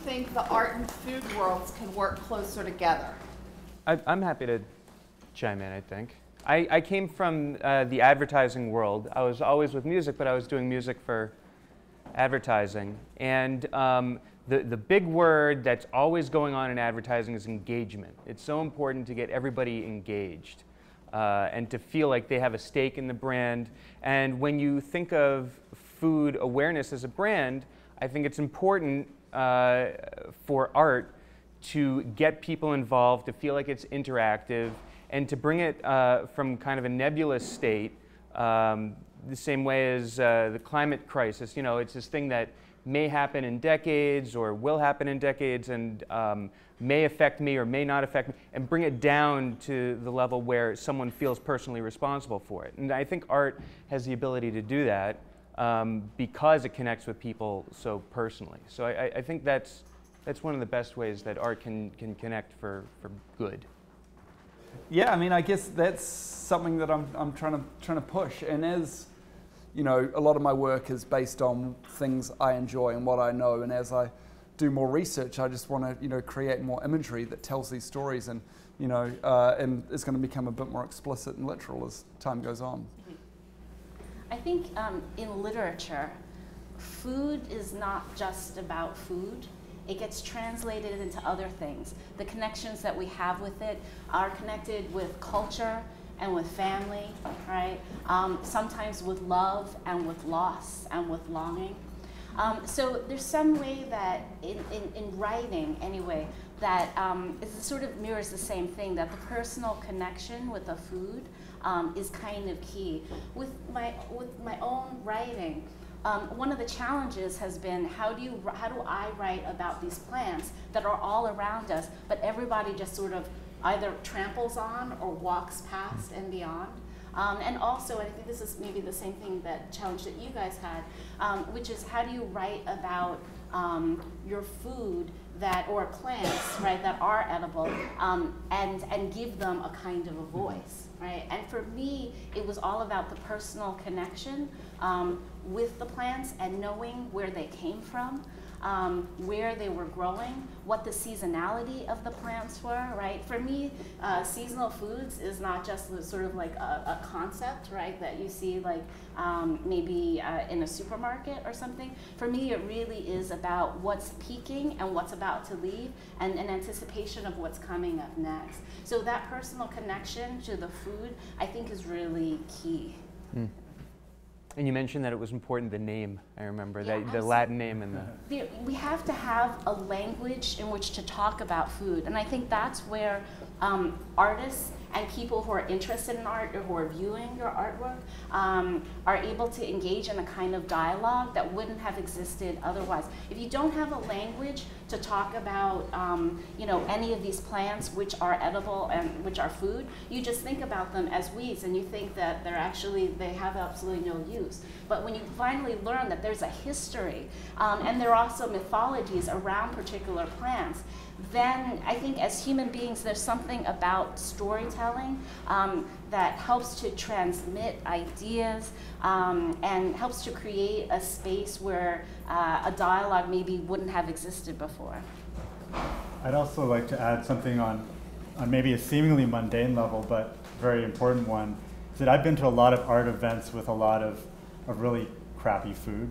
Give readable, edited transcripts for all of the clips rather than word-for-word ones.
think the art and food worlds can work closer together? I'm happy to chime in, I think. I came from the advertising world. I was always with music, but I was doing music for advertising. And the big word that's always going on in advertising is engagement. It's so important to get everybody engaged and to feel like they have a stake in the brand. And when you think of food awareness as a brand, I think it's important for art to get people involved, to feel like it's interactive, and to bring it from kind of a nebulous state, the same way as the climate crisis. You know, it's this thing that may happen in decades or will happen in decades and may affect me or may not affect me, and bring it down to the level where someone feels personally responsible for it. And I think art has the ability to do that because it connects with people so personally. So I think that's one of the best ways that art can connect for good. Yeah, I mean, I guess that's something that I'm trying to push. And as you know, a lot of my work is based on things I enjoy and what I know. And as I do more research, I just want to create more imagery that tells these stories, and and it's going to become a bit more explicit and literal as time goes on. I think in literature, food is not just about food. It gets translated into other things. The connections that we have with it are connected with culture and with family, right? Sometimes with love and with loss and with longing. So there's some way that in writing, anyway, that it sort of mirrors the same thing, that the personal connection with the food is kind of key. With my own writing, one of the challenges has been how do I write about these plants that are all around us, but everybody just sort of either tramples on or walks past and beyond. And also, and I think this is maybe the same thing, that challenge that you guys had, which is how do you write about your food or plants, right, that are edible, and give them a kind of a voice, right? And for me, it was all about the personal connection with the plants and knowing where they came from, where they were growing, what the seasonality of the plants were, right? For me, seasonal foods is not just sort of like a concept, right, that you see like maybe in a supermarket or something. For me, it really is about what's peaking and what's about to leave, and an anticipation of what's coming up next. So that personal connection to the food, I think, is really key. Mm. And you mentioned that it was important, the name, I remember, Yeah, the Latin name and we have to have a language in which to talk about food, and I think that's where artists and people who are interested in art or who are viewing your artwork are able to engage in a kind of dialogue that wouldn't have existed otherwise. If you don't have a language to talk about any of these plants which are edible and which are food, you just think about them as weeds and you think that they have absolutely no use. But when you finally learn that there's a history and there are also mythologies around particular plants, then I think as human beings there's something about storytelling that helps to transmit ideas and helps to create a space where a dialogue maybe wouldn't have existed before. I'd also like to add something on maybe a seemingly mundane level, but very important one, is that I've been to a lot of art events with a lot of really crappy food.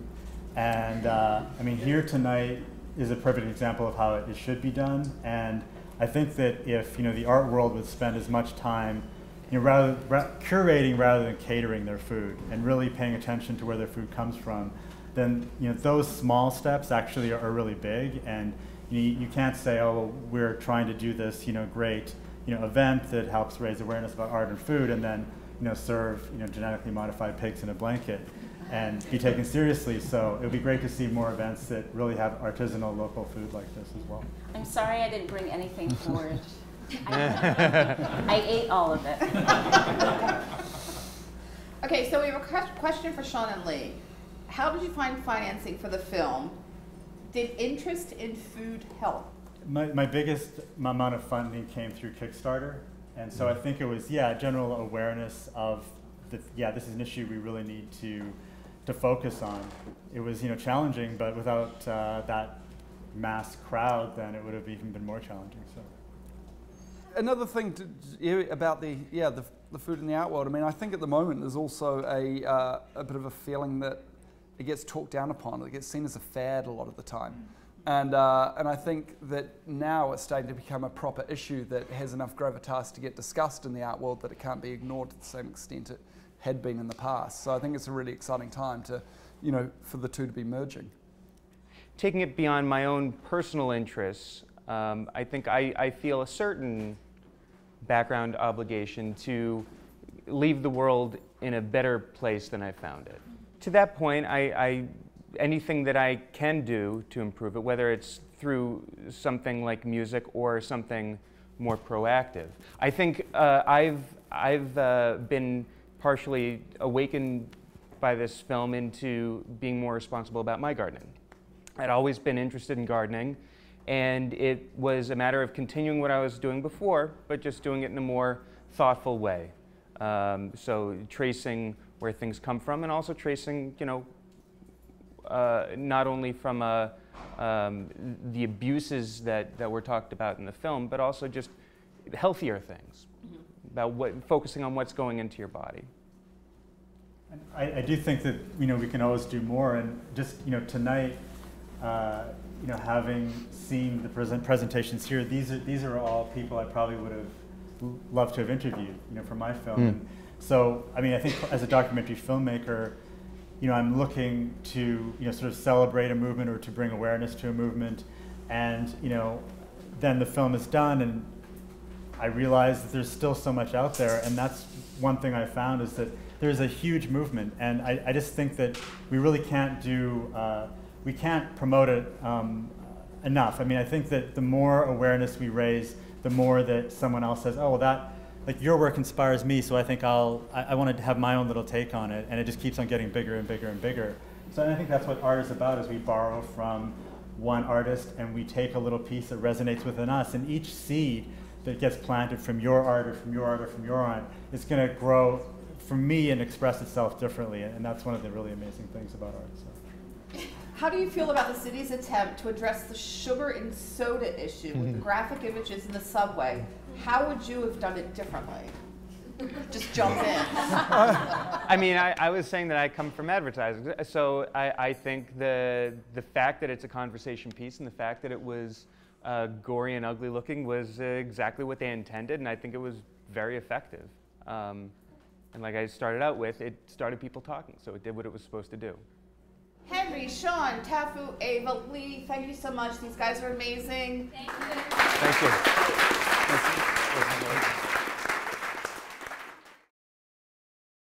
And I mean, here tonight is a perfect example of how it should be done. And I think that if the art world would spend as much time curating rather than catering their food and really paying attention to where their food comes from, then those small steps actually are really big. And you can't say, oh, we're trying to do this great event that helps raise awareness about art and food, and then serve genetically modified pigs in a blanket and be taken seriously. So it would be great to see more events that really have artisanal local food like this as well. I'm sorry I didn't bring anything forward. I ate all of it. Okay, so we have a question for Sean and Lee. How did you find financing for the film? Did interest in food help? My biggest amount of funding came through Kickstarter. And so I think it was, general awareness of, this is an issue we really need to focus on. It was, challenging, but without that mass crowd, then it would have even been more challenging. So. Another thing about the food in the art world, I mean, I think at the moment there's also a bit of a feeling that it gets talked down upon. It gets seen as a fad a lot of the time. And I think that now it's starting to become a proper issue that has enough gravitas to get discussed in the art world that it can't be ignored to the same extent it had been in the past. So I think it's a really exciting time to, for the two to be merging. Taking it beyond my own personal interests, I think I feel a certain background obligation to leave the world in a better place than I found it. To that point, anything that I can do to improve it, whether it's through something like music or something more proactive. I think I've been partially awakened by this film into being more responsible about my gardening. I'd always been interested in gardening, and it was a matter of continuing what I was doing before, but just doing it in a more thoughtful way. So tracing where things come from, and also tracing, not only from the abuses that were talked about in the film, but also just healthier things, about focusing on what's going into your body. I do think that we can always do more, and just tonight, having seen the presentations here, these are all people I probably would have loved to have interviewed, for my film. And so, I mean, I think as a documentary filmmaker, I'm looking to sort of celebrate a movement or to bring awareness to a movement, and then the film is done, and I realize that there's still so much out there, and that's one thing I found is that there's a huge movement, and I just think that we really can't we can't promote it enough. I mean, I think that the more awareness we raise, the more that someone else says, oh, well, like your work inspires me, so I think I want to have my own little take on it, and it just keeps on getting bigger and bigger and bigger. So I think that's what art is about, is we borrow from one artist and we take a little piece that resonates within us, and each seed that gets planted from your art or from your art or from your art is going to grow from me and express itself differently, and that's one of the really amazing things about art. So. How do you feel about the city's attempt to address the sugar in soda issue with graphic images in the subway? How would you have done it differently? Just jump in. I mean, I was saying that I come from advertising, so I think the fact that it's a conversation piece and the fact that it was gory and ugly looking was exactly what they intended, and I think it was very effective. And like I started out with, it started people talking, so it did what it was supposed to do. Henry, Sean, Tafu, Ava, Lee, thank you so much. These guys are amazing. Thank you.